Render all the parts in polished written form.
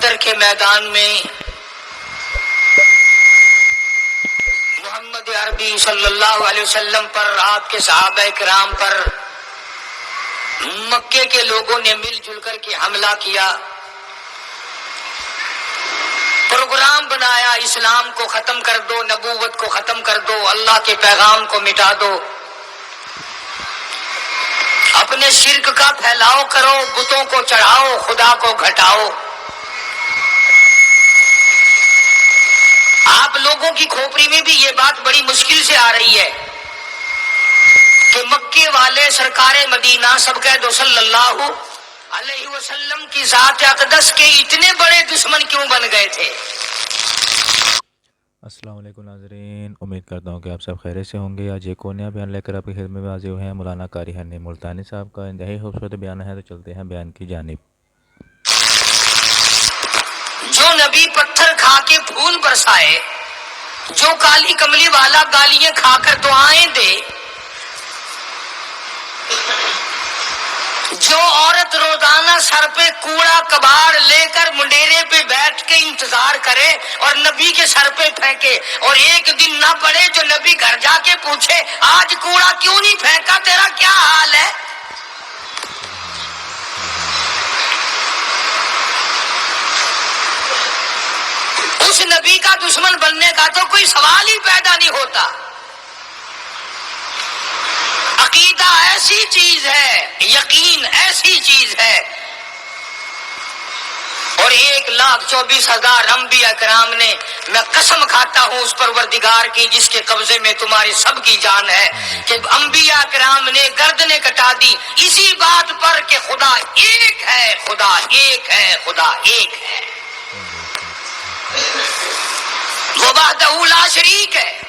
بدر کے میدان میں محمد عربی صلی اللہ علیہ وسلم پر، آپ کے صحابہ کرام پر مکے کے لوگوں نے مل جل کر کے حملہ کیا، پروگرام بنایا، اسلام کو ختم کر دو، نبوت کو ختم کر دو، اللہ کے پیغام کو مٹا دو، اپنے شرک کا پھیلاؤ کرو، بتوں کو چڑھاؤ، خدا کو گھٹاؤ۔ آپ لوگوں کی کھوپڑی میں بھی یہ بات بڑی مشکل سے آ رہی ہے کہ مکے والے سرکار مدینہ سبقید صلی اللہ علیہ وسلم کی ذات اقدس کے اتنے بڑے دشمن کیوں بن گئے تھے؟ السلام علیکم ناظرین، امید کرتا ہوں کہ آپ سب خیریت سے ہوں گے۔ آج ایک اور نیا بیان لے کر آپ کی خدمت میں حاضر ہوئے ہیں۔ مولانا قاری حنیف ملتانی صاحب کا انتہائی خوبصورت بیان ہے، تو چلتے ہیں بیان کی جانب۔ جو نبی پتھر کھا کے پھول برسائے، جو کالی کملی والا گالیاں کھا کر دعائیں دے، جو عورت روزانہ سر پہ کوڑا کباڑ لے کر منڈیرے پہ بیٹھ کے انتظار کرے اور نبی کے سر پہ پھینکے، اور ایک دن نہ پڑے جو نبی گھر جا کے پوچھے آج کوڑا کیوں نہیں پھینکا، تیرا کیا حال ہے؟ اس نبی کا دشمن بننے کا تو کوئی سوال ہی پیدا نہیں ہوتا۔ عقیدہ ایسی چیز ہے، یقین ایسی چیز ہے، اور 1,24,000 انبیاء کرام نے، میں قسم کھاتا ہوں اس پروردگار کی جس کے قبضے میں تمہاری سب کی جان ہے، کہ انبیاء کرام نے گردنیں کٹا دی اسی بات پر کہ خدا ایک ہے، خدا ایک ہے، خدا ایک ہے، وہ وحدہ لا شریک ہے،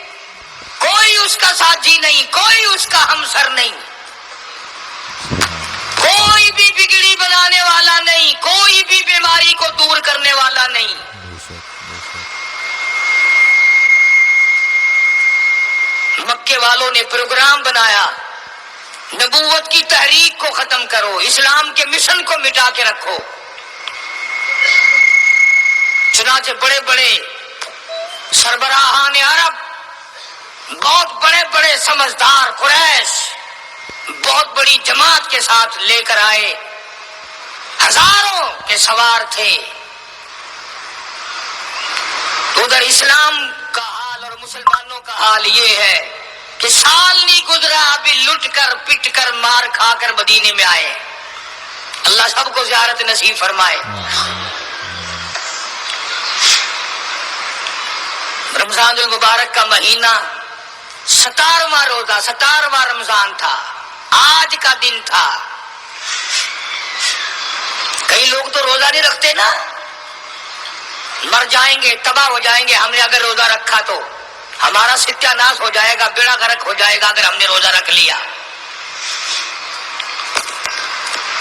کوئی اس کا ساتھی نہیں، کوئی اس کا ہمسر نہیں، کوئی بھی بگڑی بنانے والا نہیں، کوئی بھی بیماری کو دور کرنے والا نہیں۔ مکے والوں نے پروگرام بنایا، نبوت کی تحریک کو ختم کرو، اسلام کے مشن کو مٹا کے رکھو۔ چنانچہ بڑے بڑے سربراہان عرب، بہت بڑے بڑے سمجھدار قریش بہت بڑی جماعت کے ساتھ لے کر آئے، ہزاروں کے سوار تھے۔ ادھر اسلام کا حال اور مسلمانوں کا حال یہ ہے کہ سال نہیں گزرا ابھی لٹ کر پٹ کر مار کھا کر مدینے میں آئے۔ اللہ سب کو زیارت نصیب فرمائے۔ رمضان المبارک کا مہینہ 17واں روزہ، 17واں رمضان تھا، آج کا دن تھا۔ کئی لوگ تو روزہ نہیں رکھتے نا، مر جائیں گے، تباہ ہو جائیں گے، ہم نے اگر روزہ رکھا تو ہمارا ستیہ ناش ہو جائے گا، بیڑا غرق ہو جائے گا اگر ہم نے روزہ رکھ لیا۔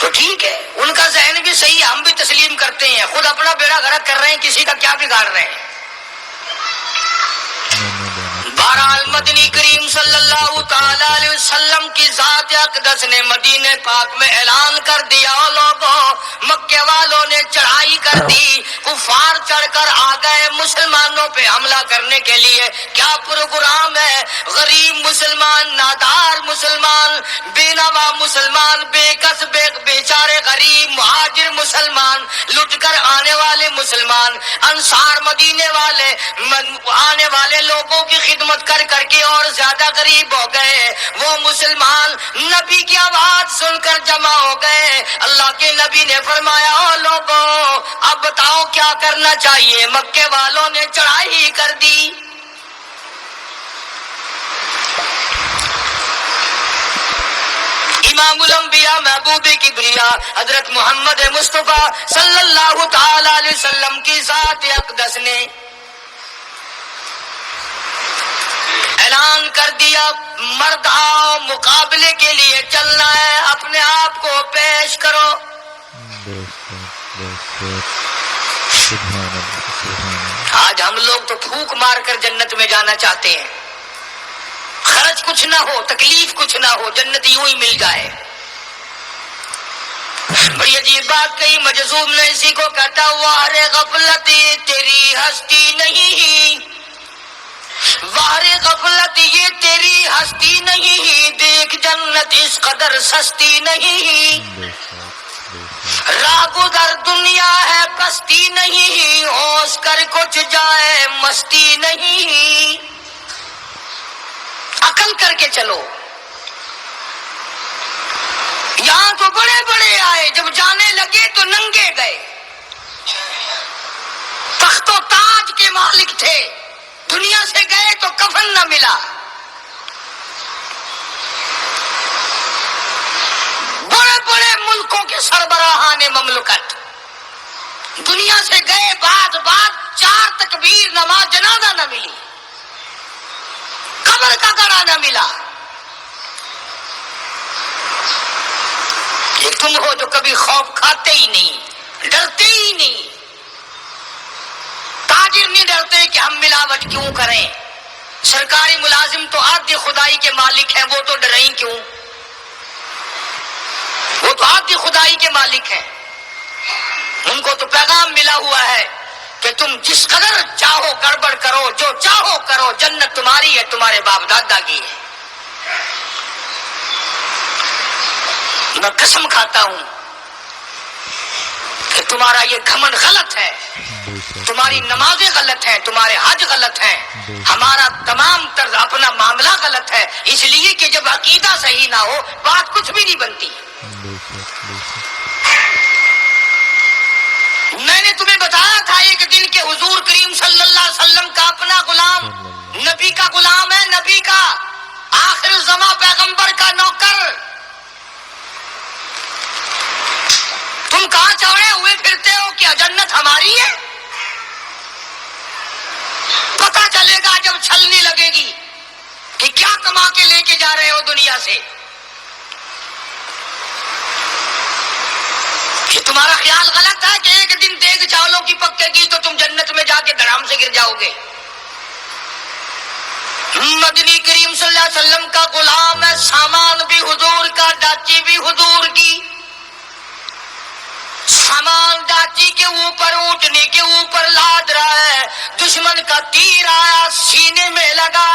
تو ٹھیک ہے، ان کا ذہن بھی صحیح ہے، ہم بھی تسلیم کرتے ہیں، خود اپنا بیڑا غرق کر رہے ہیں، کسی کا کیا بگاڑ رہے ہیں۔ بہرحال مدنی کریم صلی اللہ تعالی علیہ وسلم کی ذات اقدس نے مدینہ پاک میں اعلان کر دیا، لوگوں مکے والوں نے چڑھائی کر دی، کفار چڑھ کر آ گئے مسلمانوں پہ حملہ کرنے کے لیے۔ کیا پروگرام ہے؟ غریب مسلمان، نادار مسلمان، بے نوا مسلمان، بے کس بے بیچارے غریب مہاجر مسلمان، لٹ کر آنے والے مسلمان، انصار مدینے والے آنے والے لوگوں کی خدمت کر کر کے اور زیادہ غریب ہو گئے۔ وہ مسلمان نبی کی آواز سن کر جمع ہو گئے۔ اللہ کے نبی نے فرمایا، او لوگوں اب بتاؤ کیا کرنا چاہیے؟ مکے والوں نے چڑھائی کر دی۔ امام الانبیاء محبوب کبریا حضرت محمد مصطفیٰ صلی اللہ تعالی علیہ وسلم کی ذات اقدس نے اعلان کر دیا، مرد آؤ، مقابلے کے لیے چلنا ہے، اپنے آپ کو پیش کرو۔ آج ہم لوگ تو پھونک مار کر جنت میں جانا چاہتے ہیں، خرچ کچھ نہ ہو، تکلیف کچھ نہ ہو، جنت یوں ہی مل جائے۔ بڑی عجیب بات کہی مجذوب نے اسی کو کہتا وار غفلت یہ تیری ہستی نہیں، وار غفلت یہ تیری ہستی نہیں، دیکھ جنت اس قدر سستی نہیں، راہ گزر دنیا ہے بستی نہیں، ہوش کر کچھ جائے مستی نہیں، عقل کر کے چلو۔ یہاں تو بڑے بڑے آئے، جب جانے لگے تو ننگے گئے، تخت و تاج کے مالک تھے، دنیا سے گئے تو کفن نہ ملا۔ بڑے بڑے ملکوں کے سربراہان مملکت دنیا سے گئے، بعد 4 تکبیر نماز جنازہ نہ ملی، قبر کا گڑھا نہ ملا۔ یہ تم ہو جو کبھی خوف کھاتے ہی نہیں، ڈرتے ہی نہیں۔ تاجر نہیں ڈرتے کہ ہم ملاوٹ کیوں کریں، سرکاری ملازم تو آدھی خدائی کے مالک ہیں، وہ تو ڈریں کیوں، وہ تو آدھی خدائی کے مالک ہیں، ان کو تو پیغام ملا ہوا ہے کہ تم جس قدر چاہو گڑبڑ کرو، جو چاہو کرو، جنت تمہاری ہے، تمہارے باپ دادا کی ہے۔ میں قسم کھاتا ہوں کہ تمہارا یہ گھمنڈ غلط ہے، تمہاری نمازیں غلط ہیں، تمہارے حج غلط ہیں، ہمارا تمام طرز اپنا معاملہ غلط ہے، اس لیے کہ جب عقیدہ صحیح نہ ہو بات کچھ بھی نہیں بنتی۔ میں نے تمہیں بتایا تھا ایک دن کہ حضور کریم صلی اللہ علیہ وسلم کا اپنا غلام نبی کا غلام ہے، نبی کا آخر الزماں پیغمبر کا نوکر، تم کہاں چڑھے ہوئے پھرتے ہو؟ کیا جنت ہماری ہے؟ پتہ چلے گا جب چھلنی لگے گی کہ کیا کما کے لے کے جا رہے ہو دنیا سے۔ کہ تمہارا خیال غلط ہے کہ ایک دن دیگ چاولوں کی پکے گی تو تم جنت میں جا کے دھڑام سے گر جاؤ گے۔ مدنی کریم صلی اللہ علیہ وسلم کا غلام ہے، سامان بھی حضور کا، ڈاچی بھی حضور کی، سامان ڈاچی کے اوپر اونٹنی کے اوپر لاد رہا ہے، دشمن کا تیر آیا سینے میں لگا،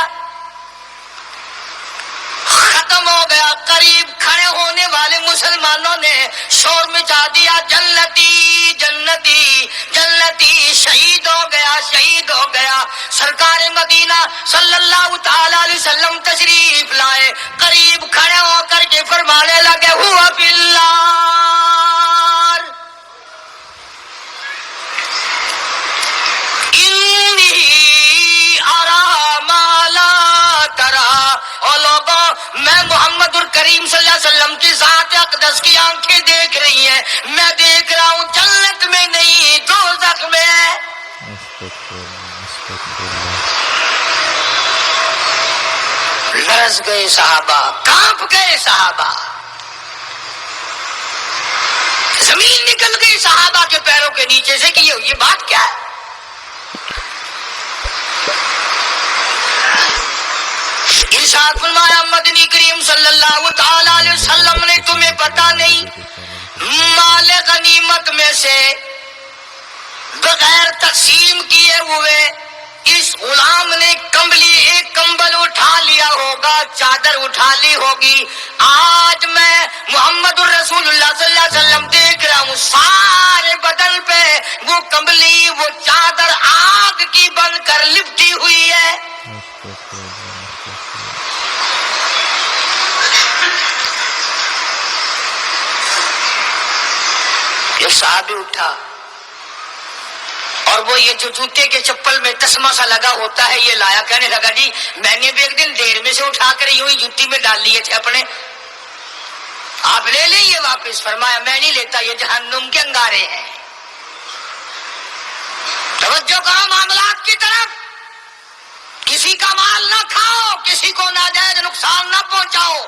ختم ہو گیا۔ قریب کھڑے ہونے والے مسلمانوں نے شور مچا دیا، جنتی جنتی جنتی، شہید ہو گیا شہید ہو گیا۔ سرکار مدینہ صلی اللہ تعالی علیہ وسلم تشریف لائے، قریب کھڑے ہو کر کے فرمانے لگے ہوا باللہ میں محمد الکریم صلی اللہ علیہ وسلم کی ذات اقدس کی آنکھیں دیکھ رہی ہیں، میں دیکھ رہا ہوں جنت میں نہیں دوزخ میں ہے۔ لرز گئے صحابہ، کانپ گئے صحابہ، زمین نکل گئی صحابہ کے پیروں کے نیچے سے کہ یہ بات کیا ہے۔ ارشاد فرمایا مدنی کریم صلی اللہ تعالی علیہ وسلم نے تمہیں پتا نہیں مال غنیمت میں سے بغیر تقسیم کیے ہوئے اس غلام نے ایک کمبل اٹھا لیا ہوگا، چادر اٹھا لی ہوگی۔ آج میں محمد الرسول اللہ صلی اللہ علیہ وسلم دیکھ رہا ہوں سارے بدن پہ وہ کمبلی، وہ چادر آگ کی بن کر لپٹی ہوئی ہے۔ یہ صحابی اٹھا اور وہ یہ جو جوتے کے چپل میں تسمہ سا لگا ہوتا ہے یہ لایا، کہنے لگا جی میں نے بھی ایک دن دیر میں سے اٹھا کر یوں ہی جوتی میں ڈال لیے تھے اپنے، آپ لے لیں یہ واپس۔ فرمایا میں نہیں لیتا، یہ جہنم کے انگارے ہیں۔ توجہ کرو معاملات کی طرف، کسی کا مال نہ کھاؤ، کسی کو ناجائز نقصان نہ پہنچاؤ۔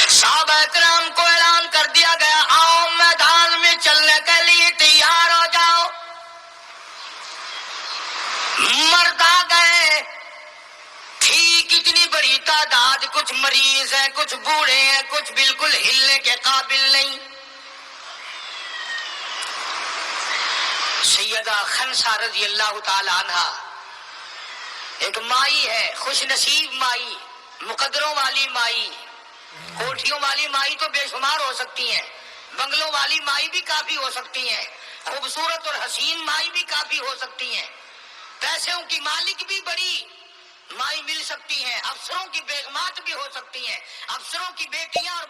صحابہ کرام کو اعلان کر دیا گیا آؤ میدان میں چلنے کے لیے تیار ہو جاؤ۔ مرد آ گئے، تھی کتنی بڑی تعداد، کچھ مریض ہیں، کچھ بوڑھے ہیں، کچھ بالکل ہلنے کے قابل نہیں. سیدہ خنسا رضی اللہ تعالی عنہا ایک مائی ہے، خوش نصیب مائی، مقدروں والی مائی. کوٹھیوں والی مائی تو بے شمار ہو سکتی ہیں، بنگلوں والی مائی بھی کافی ہو سکتی ہیں، خوبصورت اور حسین مائی بھی کافی ہو سکتی ہیں، پیسوں کی مالک بھی بڑی مائی مل سکتی ہیں، افسروں کی بیگمات بھی ہو سکتی ہیں، افسروں کی بیٹیاں اور